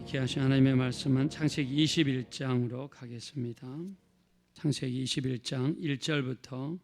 귀하신 하나님의 말씀은 창세기 21장으로 가겠습니다. 창세기 21장 1절부터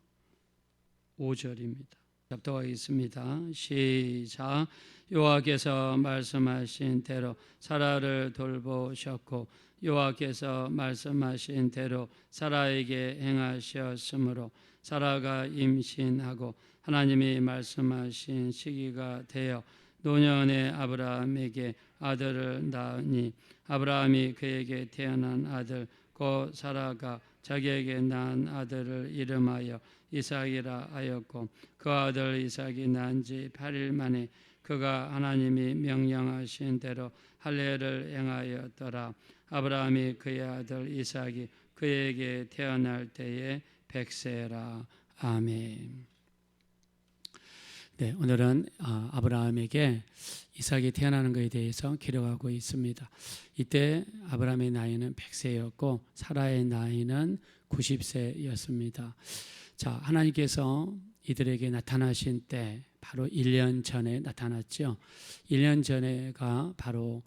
5절입니다. 답독하겠습니다. 시작. 여호와께서 말씀하신 대로 사라를 돌보셨고 여호와께서 말씀하신 대로 사라에게 행하셨으므로 사라가 임신하고 하나님이 말씀하신 시기가 되어 노년의 아브라함에게 아들을 낳으니 아브라함이 그에게 태어난 아들 곧 사라가 자기에게 낳은 아들을 이름하여 이삭이라 하였고 그 아들 이삭이 낳은 지 8일 만에 그가 하나님이 명령하신 대로 할례를 행하였더라. 아브라함이 그의 아들 이삭이 그에게 태어날 때에 100세라. 아멘. 네, 오늘은 아브라함에게 이삭이 태어나는 것에 대해서 기록하고 있습니다. 이때 아브라함의 나이는 100세였고 사라의 나이는 90세였습니다. 자, 하나님께서 이들에게 나타나신 때 바로 1년 전에 나타났죠. 1년 전에가 바로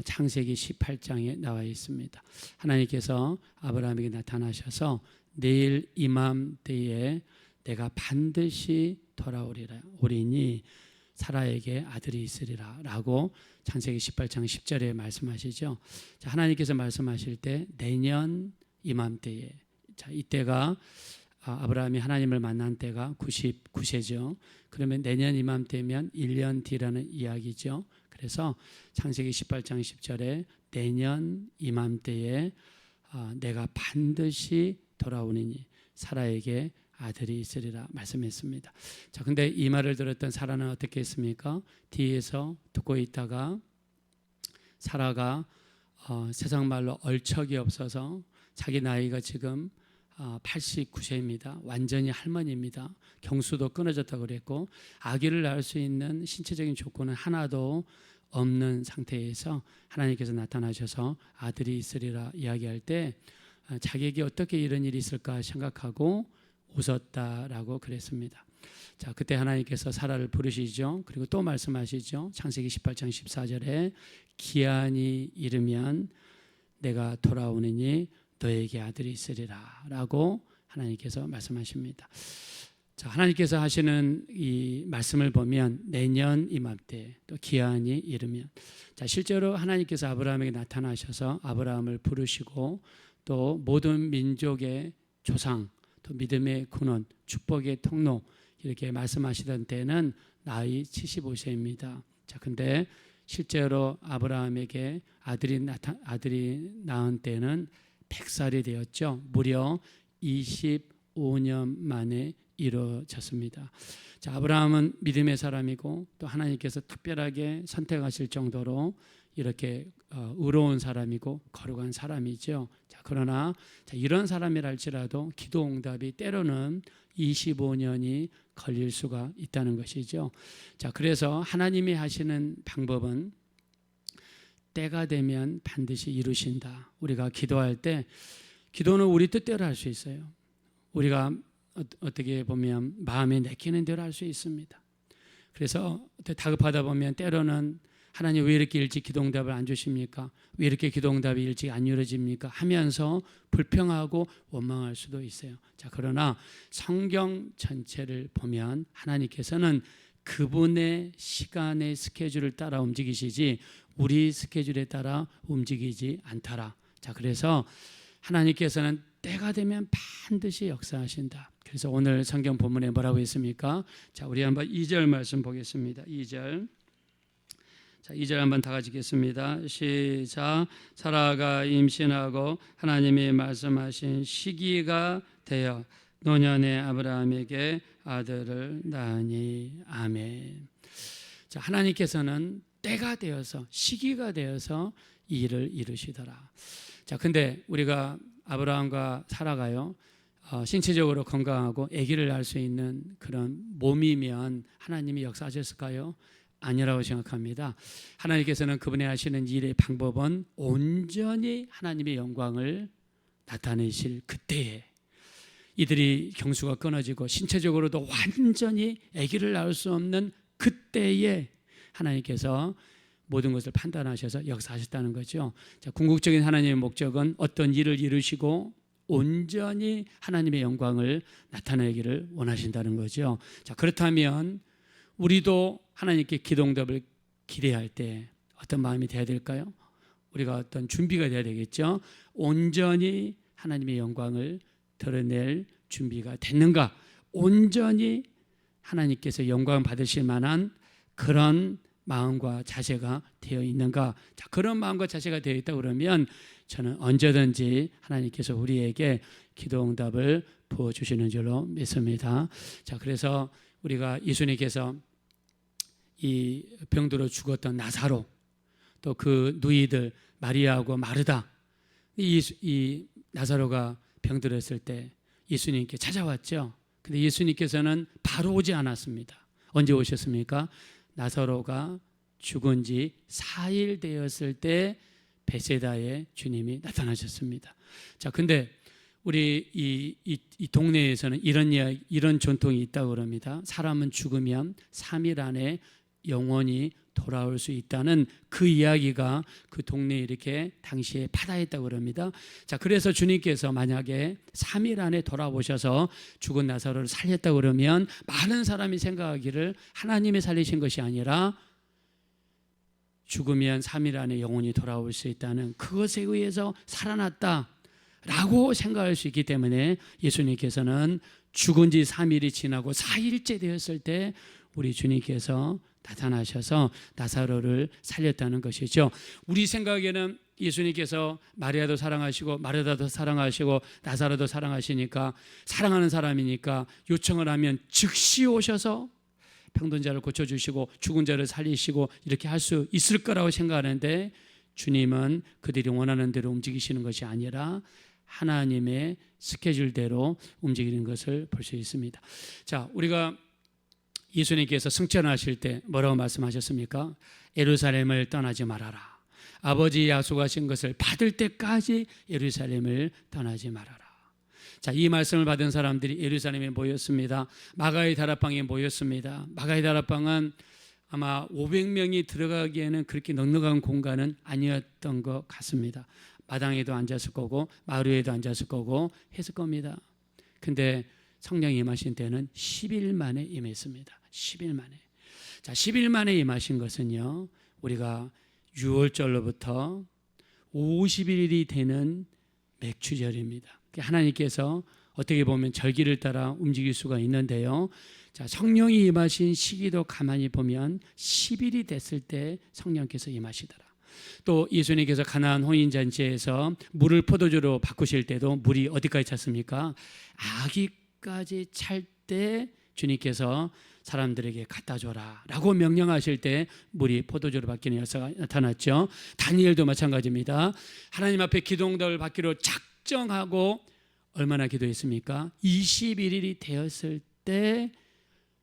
창세기 18장에 나와 있습니다. 하나님께서 아브라함에게 나타나셔서 내일 이맘때에 내가 반드시 돌아오리니 사라에게 아들이 있으리라 라고 창세기 18장 10절에 말씀하시죠. 자, 하나님께서 말씀하실 때 내년 이맘때에, 자, 이때가 아브라함이 하나님을 만난 때가 99세죠. 그러면 내년 이맘때면 1년 뒤라는 이야기죠. 그래서 창세기 18장 10절에 내년 이맘때에 내가 반드시 돌아오니 사라에게 아들이 있으리라 말씀했습니다. 자, 근데 이 말을 들었던 사라는 어떻게 했습니까? 뒤에서 듣고 있다가 사라가 세상 말로 얼척이 없어서 자기 나이가 지금 89세입니다. 완전히 할머니입니다. 경수도 끊어졌다고 그랬고 아기를 낳을 수 있는 신체적인 조건은 하나도 없는 상태에서 하나님께서 나타나셔서 아들이 있으리라 이야기할 때 자기에게 어떻게 이런 일이 있을까 생각하고 웃었다라고 그랬습니다. 자, 그때 하나님께서 사라를 부르시죠. 그리고 또 말씀하시죠. 창세기 18장 14절에 기한이 이르면 내가 돌아오느니 너에게 아들이 있으리라 라고 하나님께서 말씀하십니다. 자, 하나님께서 하시는 이 말씀을 보면 내년 이맘때 또 기한이 이르면, 자, 실제로 하나님께서 아브라함에게 나타나셔서 아브라함을 부르시고 또 모든 민족의 조상 또 믿음의 근원, 축복의 통로 이렇게 말씀하시던 때는 나이 75세입니다. 자, 근데 실제로 아브라함에게 아들이 낳은 때는 100살이 되었죠. 무려 25년 만에 이루어졌습니다. 자, 아브라함은 믿음의 사람이고 또 하나님께서 특별하게 선택하실 정도로 이렇게 의로운 사람이고 거룩한 사람이죠. 자, 그러나 이런 사람이랄지라도 기도 응답이 때로는 25년이 걸릴 수가 있다는 것이죠. 자, 그래서 하나님이 하시는 방법은 때가 되면 반드시 이루신다. 우리가 기도할 때 기도는 우리 뜻대로 할 수 있어요. 우리가 어떻게 보면 마음에 내키는 대로 할 수 있습니다. 그래서 다급하다 보면 때로는 하나님 왜 이렇게 일찍 기도응답을 안 주십니까? 왜 이렇게 기도응답이 일찍 안 이루어집니까? 하면서 불평하고 원망할 수도 있어요. 자, 그러나 성경 전체를 보면 하나님께서는 그분의 시간의 스케줄을 따라 움직이시지 우리 스케줄에 따라 움직이지 않더라. 자, 그래서 하나님께서는 때가 되면 반드시 역사하신다. 그래서 오늘 성경 본문에 뭐라고 했습니까? 자, 우리 한번 2절 말씀 보겠습니다. 2절. 자, 2절 한번 다 같이 읽겠습니다. 시작. 사라가 임신하고 하나님이 말씀하신 시기가 되어 노년의 아브라함에게 아들을 낳으니. 아멘. 자, 하나님께서는 때가 되어서 시기가 되어서 이 일을 이루시더라. 자, 근데 우리가 아브라함과 사라가요 신체적으로 건강하고 아기를 낳을 수 있는 그런 몸이면 하나님이 역사하셨을까요? 아니라고 생각합니다. 하나님께서는 그분이 하시는 일의 방법은 온전히 하나님의 영광을 나타내실 그때에 이들이 경수가 끊어지고 신체적으로도 완전히 아기를 낳을 수 없는 그때에 하나님께서 모든 것을 판단하셔서 역사하셨다는 거죠. 자, 궁극적인 하나님의 목적은 어떤 일을 이루시고 온전히 하나님의 영광을 나타내기를 원하신다는 거죠. 자, 그렇다면 우리도 하나님께 기도응답을 기대할 때 어떤 마음이 돼야 될까요? 우리가 어떤 준비가 돼야 되겠죠. 온전히 하나님의 영광을 드러낼 준비가 됐는가? 온전히 하나님께서 영광을 받으실 만한 그런 마음과 자세가 되어 있는가? 자, 그런 마음과 자세가 되어 있다 그러면 저는 언제든지 하나님께서 우리에게 기도응답을 부어주시는 줄로 믿습니다. 자, 그래서 우리가 예수님께서 이 병들어 죽었던 나사로, 또 그 누이들 마리아하고 마르다, 이 나사로가 병들었을 때 예수님께 찾아왔죠. 근데 예수님께서는 바로 오지 않았습니다. 언제 오셨습니까? 나사로가 죽은 지 4일 되었을 때 베세다에 주님이 나타나셨습니다. 자, 근데 우리 이 동네에서는 이런 전통이 있다고 그럽니다. 사람은 죽으면 3일 안에 영원히 돌아올 수 있다는 그 이야기가 그 동네에 이렇게 당시에 파다했다고 그럽니다. 자, 그래서 주님께서 만약에 3일 안에 돌아오셔서 죽은 나사로를 살렸다고 그러면 많은 사람이 생각하기를 하나님이 살리신 것이 아니라 죽으면 3일 안에 영원히 돌아올 수 있다는 그것에 의해서 살아났다라고 생각할 수 있기 때문에 예수님께서는 죽은 지 3일이 지나고 4일째 되었을 때 우리 주님께서 나타나셔서 나사로를 살렸다는 것이죠. 우리 생각에는 예수님께서 마리아도 사랑하시고 마르다도 사랑하시고 나사로도 사랑하시니까, 사랑하는 사람이니까 요청을 하면 즉시 오셔서 병든 자를 고쳐주시고 죽은 자를 살리시고 이렇게 할 수 있을 거라고 생각하는데, 주님은 그들이 원하는 대로 움직이시는 것이 아니라 하나님의 스케줄대로 움직이는 것을 볼 수 있습니다. 자, 우리가 예수님께서 승천하실 때 뭐라고 말씀하셨습니까? 예루살렘을 떠나지 말아라. 아버지 약속하신 것을 받을 때까지 예루살렘을 떠나지 말아라. 자, 이 말씀을 받은 사람들이 예루살렘에 모였습니다. 마가의 다락방에 모였습니다. 마가의 다락방은 아마 500명이 들어가기에는 그렇게 넉넉한 공간은 아니었던 것 같습니다. 마당에도 앉았을 거고 마을 위에도 앉았을 거고 했을 겁니다. 근데 성령이 임하신 때는 10일 만에 임했습니다. 10일 만에. 자, 10일 만에 임하신 것은요, 우리가 6월절로부터 50일이 되는 맥추절입니다. 하나님께서 어떻게 보면 절기를 따라 움직일 수가 있는데요. 자, 성령이 임하신 시기도 가만히 보면 10일이 됐을 때 성령께서 임하시더라. 또 예수님께서 가나안 혼인잔치에서 물을 포도주로 바꾸실 때도 물이 어디까지 찼습니까? 아기까지 찰 때 주님께서 사람들에게 갖다 줘라 라고 명령하실 때 물이 포도주로 바뀌는 역사가 나타났죠. 다니엘도 마찬가지입니다. 하나님 앞에 기도응답을 받기로 작정하고 얼마나 기도했습니까? 21일이 되었을 때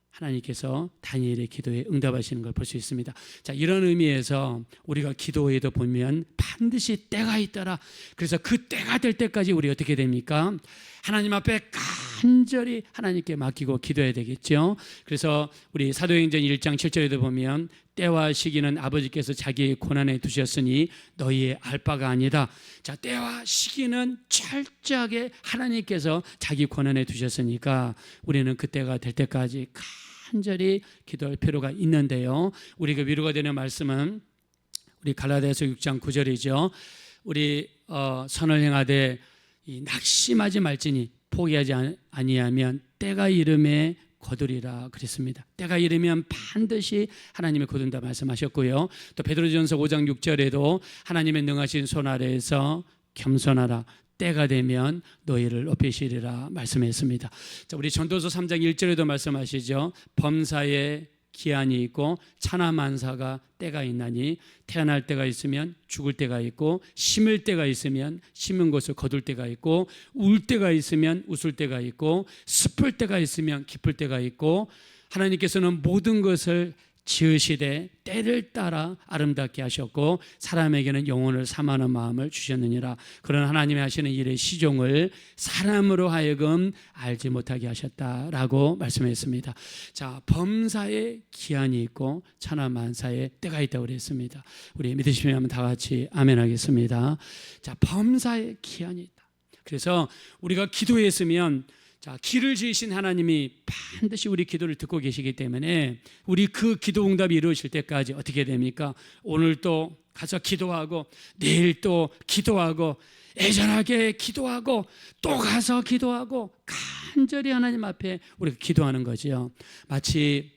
하나님께서 다니엘의 기도에 응답하시는 걸 볼 수 있습니다. 자, 이런 의미에서 우리가 기도에도 보면 반드시 때가 있더라. 그래서 그 때가 될 때까지 우리 어떻게 됩니까? 하나님 앞에 간절히 하나님께 맡기고 기도해야 되겠죠. 그래서 우리 사도행전 1장 7절에도 보면 때와 시기는 아버지께서 자기의 권한에 두셨으니 너희의 알 바가 아니다. 자, 때와 시기는 철저하게 하나님께서 자기 권한에 두셨으니까 우리는 그 때가 될 때까지 간절히 기도할 필요가 있는데요. 우리가 위로가 되는 말씀은 우리 갈라디아서 6장 9절이죠. 우리 선을 행하되 이 낙심하지 말지니 포기하지 아니하면 때가 이름에 거두리라 그랬습니다. 때가 이르면 반드시 하나님의 거둔다 말씀하셨고요. 또 베드로전서 5장 6절에도 하나님의 능하신 손 아래에서 겸손하라. 때가 되면 너희를 높이시리라 말씀했습니다. 자, 우리 전도서 3장 1절에도 말씀하시죠. 범사에 기한이 있고 차나만사가 때가 있나니 태어날 때가 있으면 죽을 때가 있고 심을 때가 있으면 심은 것을 거둘 때가 있고 울 때가 있으면 웃을 때가 있고 슬플 때가 있으면 기쁠 때가 있고 하나님께서는 모든 것을 지으시되 때를 따라 아름답게 하셨고 사람에게는 영혼을 사모하는 마음을 주셨느니라. 그런 하나님이 하시는 일의 시종을 사람으로 하여금 알지 못하게 하셨다라고 말씀했습니다. 자, 범사에 기한이 있고 천하만사에 때가 있다고 그랬습니다. 우리 믿으시면 다 같이 아멘 하겠습니다. 자, 범사에 기한이 있다. 그래서 우리가 기도했으면 자, 길을 지으신 하나님이 반드시 우리 기도를 듣고 계시기 때문에 우리 그 기도 응답이 이루어질 때까지 어떻게 됩니까? 오늘 또 가서 기도하고 내일 또 기도하고 애절하게 기도하고 또 가서 기도하고 간절히 하나님 앞에 우리가 기도하는 거지요. 마치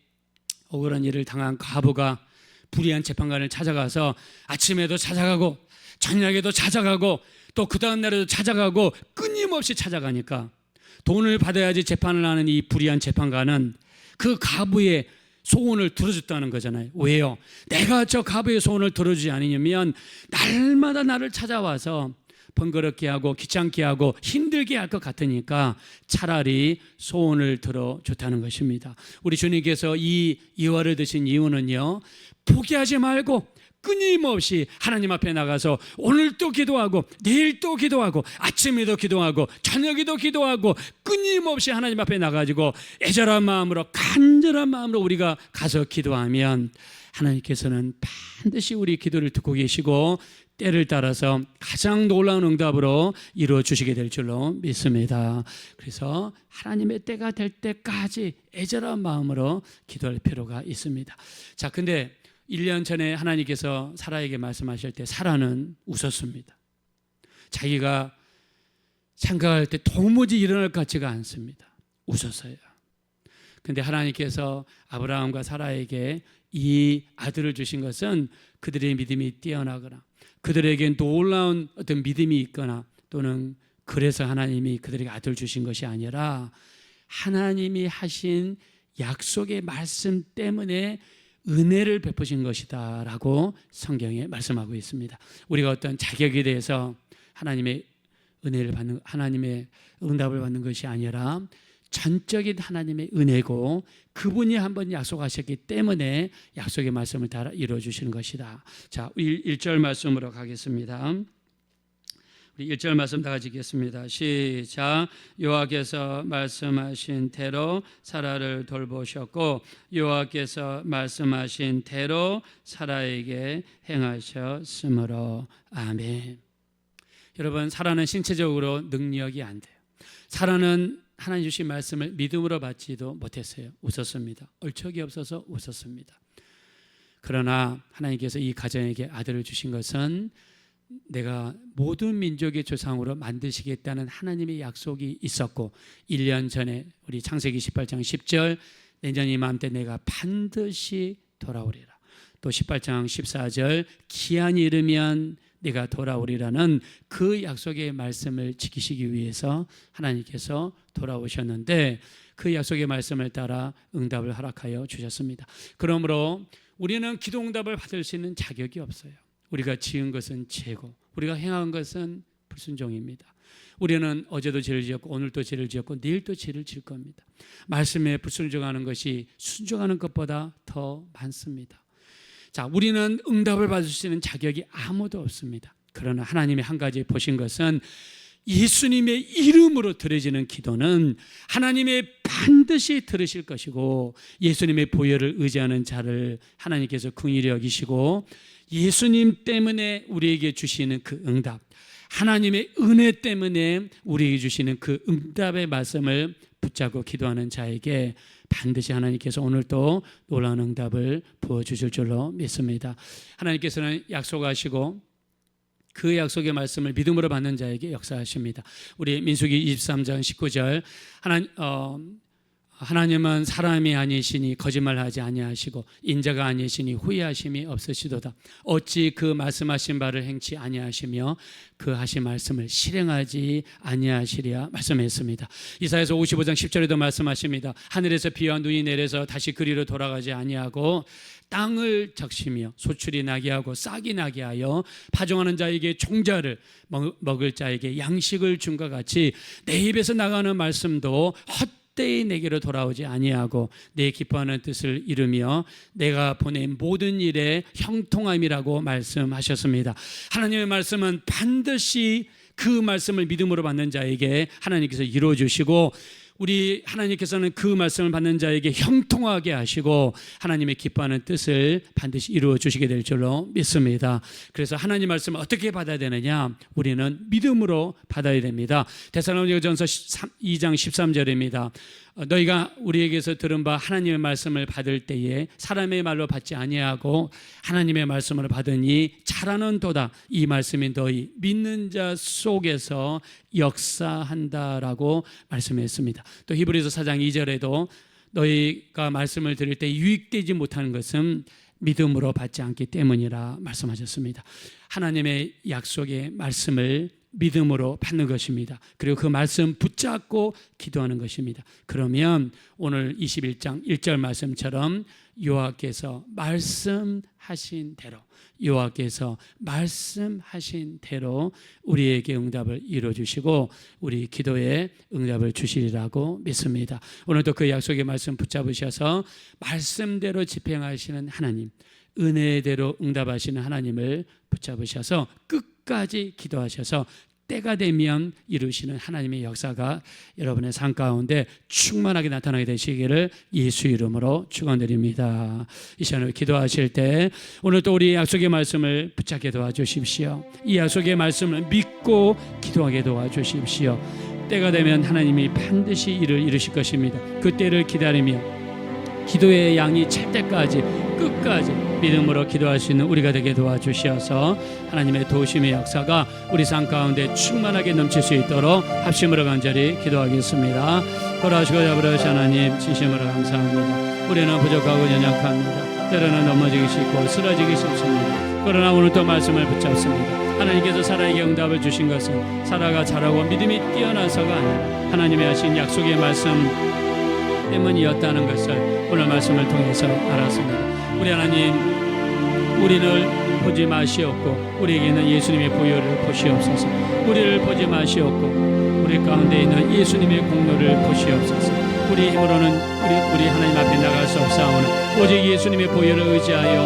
억울한 일을 당한 과부가 불의한 재판관을 찾아가서 아침에도 찾아가고 저녁에도 찾아가고 또 그 다음 날에도 찾아가고 끊임없이 찾아가니까 돈을 받아야지 재판을 하는 이 불의한 재판관은 그 과부의 소원을 들어줬다는 거잖아요. 왜요? 내가 저 과부의 소원을 들어주지 않으면 날마다 나를 찾아와서 번거롭게 하고 귀찮게 하고 힘들게 할 것 같으니까 차라리 소원을 들어줬다는 것입니다. 우리 주님께서 이 이화를 드신 이유는요, 포기하지 말고 끊임없이 하나님 앞에 나가서 오늘 또 기도하고 내일 또 기도하고 아침에도 기도하고 저녁에도 기도하고 끊임없이 하나님 앞에 나가지고 애절한 마음으로 간절한 마음으로 우리가 가서 기도하면 하나님께서는 반드시 우리 기도를 듣고 계시고 때를 따라서 가장 놀라운 응답으로 이루어 주시게 될 줄로 믿습니다. 그래서 하나님의 때가 될 때까지 애절한 마음으로 기도할 필요가 있습니다. 자, 근데 1년 전에 하나님께서 사라에게 말씀하실 때 사라는 웃었습니다. 자기가 생각할 때 도무지 일어날 것 같지가 않습니다. 웃었어요. 근데 하나님께서 아브라함과 사라에게 이 아들을 주신 것은 그들의 믿음이 뛰어나거나 그들에게 놀라운 어떤 믿음이 있거나 또는 그래서 하나님이 그들에게 아들을 주신 것이 아니라 하나님이 하신 약속의 말씀 때문에 은혜를 베푸신 것이다 라고 성경에 말씀하고 있습니다. 우리가 어떤 자격에 대해서 하나님의 은혜를 받는, 하나님의 응답을 받는 것이 아니라 전적인 하나님의 은혜고 그분이 한번 약속하셨기 때문에 약속의 말씀을 따라 이루어 주시는 것이다. 자, 1절 말씀으로 가겠습니다. 우리 1절 말씀 다 같이 읽겠습니다. 시작. 여호와께서 말씀하신 대로 사라를 돌보셨고 여호와께서 말씀하신 대로 사라에게 행하셨으므로. 아멘. 여러분, 사라는 신체적으로 능력이 안 돼요. 사라는 하나님 주신 말씀을 믿음으로 받지도 못했어요. 웃었습니다. 얼척이 없어서 웃었습니다. 그러나 하나님께서 이 가정에게 아들을 주신 것은 내가 모든 민족의 조상으로 만드시겠다는 하나님의 약속이 있었고 1년 전에 우리 창세기 18장 10절 내년 이맘때 내가 반드시 돌아오리라. 또 18장 14절 기한이 이르면 내가 돌아오리라는 그 약속의 말씀을 지키시기 위해서 하나님께서 돌아오셨는데 그 약속의 말씀을 따라 응답을 허락하여 주셨습니다. 그러므로 우리는 기도 응답을 받을 수 있는 자격이 없어요. 우리가 지은 것은 죄고 우리가 행한 것은 불순종입니다. 우리는 어제도 죄를 지었고 오늘도 죄를 지었고 내일도 죄를 지을 겁니다. 말씀에 불순종하는 것이 순종하는 것보다 더 많습니다. 자, 우리는 응답을 받을 수 있는 자격이 아무도 없습니다. 그러나 하나님이 한 가지 보신 것은 예수님의 이름으로 드려지는 기도는 하나님의 반드시 들으실 것이고 예수님의 보혈을 의지하는 자를 하나님께서 긍휼히 여기시고 예수님 때문에 우리에게 주시는 그 응답, 하나님의 은혜 때문에 우리에게 주시는 그 응답의 말씀을 붙잡고 기도하는 자에게 반드시 하나님께서 오늘 또 놀라운 응답을 부어주실 줄로 믿습니다. 하나님께서는 약속하시고 그 약속의 말씀을 믿음으로 받는 자에게 역사하십니다. 우리 민수기 23장 19절 하나님은 사람이 아니시니 거짓말하지 아니하시고 인자가 아니시니 후회하심이 없으시도다. 어찌 그 말씀하신 바를 행치 아니하시며 그 하신 말씀을 실행하지 아니하시랴 말씀했습니다. 이사야서 55장 10절에도 말씀하십니다. 하늘에서 비와 눈이 내려서 다시 그리로 돌아가지 아니하고 땅을 적시며 소출이 나게 하고 싹이 나게 하여 파종하는 자에게 종자를 먹을 자에게 양식을 준 것 같이 내 입에서 나가는 말씀도 헛되이 내게로 돌아오지 아니하고 내 기뻐하는 뜻을 이루며 내가 보낸 모든 일에 형통함이라고 말씀하셨습니다. 하나님의 말씀은 반드시 그 말씀을 믿음으로 받는 자에게 하나님께서 이루어 주시고, 우리 하나님께서는 그 말씀을 받는 자에게 형통하게 하시고 하나님의 기뻐하는 뜻을 반드시 이루어 주시게 될 줄로 믿습니다. 그래서 하나님 말씀을 어떻게 받아야 되느냐? 우리는 믿음으로 받아야 됩니다. 데살로니가전서 2장 13절입니다. 너희가 우리에게서 들은 바 하나님의 말씀을 받을 때에 사람의 말로 받지 아니하고 하나님의 말씀을 받으니 잘하는도다. 이 말씀이 너희 믿는 자 속에서 역사한다라고 말씀했습니다. 또 히브리서 4장 2절에도 너희가 말씀을 들을 때 유익되지 못하는 것은 믿음으로 받지 않기 때문이라 말씀하셨습니다. 하나님의 약속의 말씀을 믿음으로 받는 것입니다. 그리고 그 말씀 붙잡고 기도하는 것입니다. 그러면 오늘 21장 1절 말씀처럼 여호와께서 말씀하신 대로 우리에게 응답을 이루어 주시고 우리 기도에 응답을 주시리라고 믿습니다. 오늘도 그 약속의 말씀 붙잡으셔서 말씀대로 집행하시는 하나님, 은혜대로 응답하시는 하나님을 붙잡으셔서 끝까지 기도하셔서 때가 되면 이루시는 하나님의 역사가 여러분의 삶 가운데 충만하게 나타나게 되시기를 예수 이름으로 축원드립니다. 이 시간을 기도하실 때 오늘 또 우리 약속의 말씀을 붙잡게 도와주십시오. 이 약속의 말씀을 믿고 기도하게 도와주십시오. 때가 되면 하나님이 반드시 일을 이루실 것입니다. 그 때를 기다리며 기도의 양이 찰 때까지 끝까지 믿음으로 기도할 수 있는 우리가 되게 도와주시어서 하나님의 도우심의 역사가 우리 삶 가운데 충만하게 넘칠 수 있도록 합심으로 간절히 기도하겠습니다. 거라시고 잡으러시 하나님 진심으로 감사합니다. 우리는 부족하고 연약합니다. 때로는 넘어지기 쉽고 쓰러지기 쉽습니다. 그러나 오늘 또 말씀을 붙잡습니다. 하나님께서 사라에게 응답을 주신 것은 사라가 잘하고 믿음이 뛰어나서가 아니라 하나님의 하신 약속의 말씀 때문이었다는 것을 오늘 말씀을 통해서 알았습니다. 우리 하나님, 우리를 보지 마시옵고 우리에게 있는 예수님의 보혈을 보시옵소서. 우리를 보지 마시옵고 우리 가운데 있는 예수님의 공로를 보시옵소서. 우리 힘으로는 우리 하나님 앞에 나갈 수 없사오나 오직 예수님의 보혈을 의지하여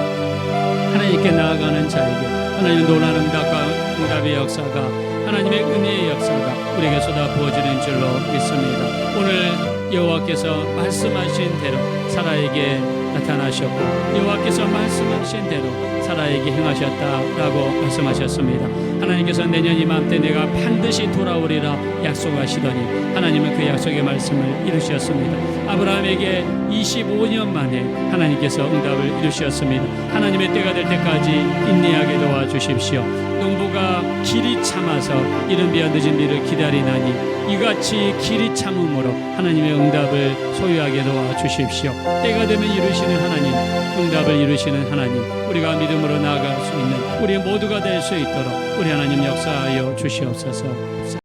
하나님께 나아가는 자에게 하나님의 놀라운 응답의 역사가, 하나님의 은혜의 역사가 우리에게 쏟아 부어지는 줄로 믿습니다. 오늘 여호와께서 말씀하신 대로 사라에게 나타나셨고 여호와께서 말씀하신 대로 사라에게 행하셨다라고 말씀하셨습니다. 하나님께서 내년 이맘때 내가 반드시 돌아오리라 약속하시더니 하나님은 그 약속의 말씀을 이루셨습니다. 아브라함에게 25년 만에 하나님께서 응답을 이루셨습니다. 하나님의 때가 될 때까지 인내하게 도와주십시오. 농부가 길이 참아서 이른 비와 늦은 비를 기다리나니 이같이 길이 참음으로 하나님의 응답을 소유하게 도와주십시오. 때가 되면 이루시는 하나님, 응답을 이루시는 하나님, 우리가 믿음으로 나아갈 수 있는 우리 모두가 될 수 있도록 우리 하나님 역사하여 주시옵소서.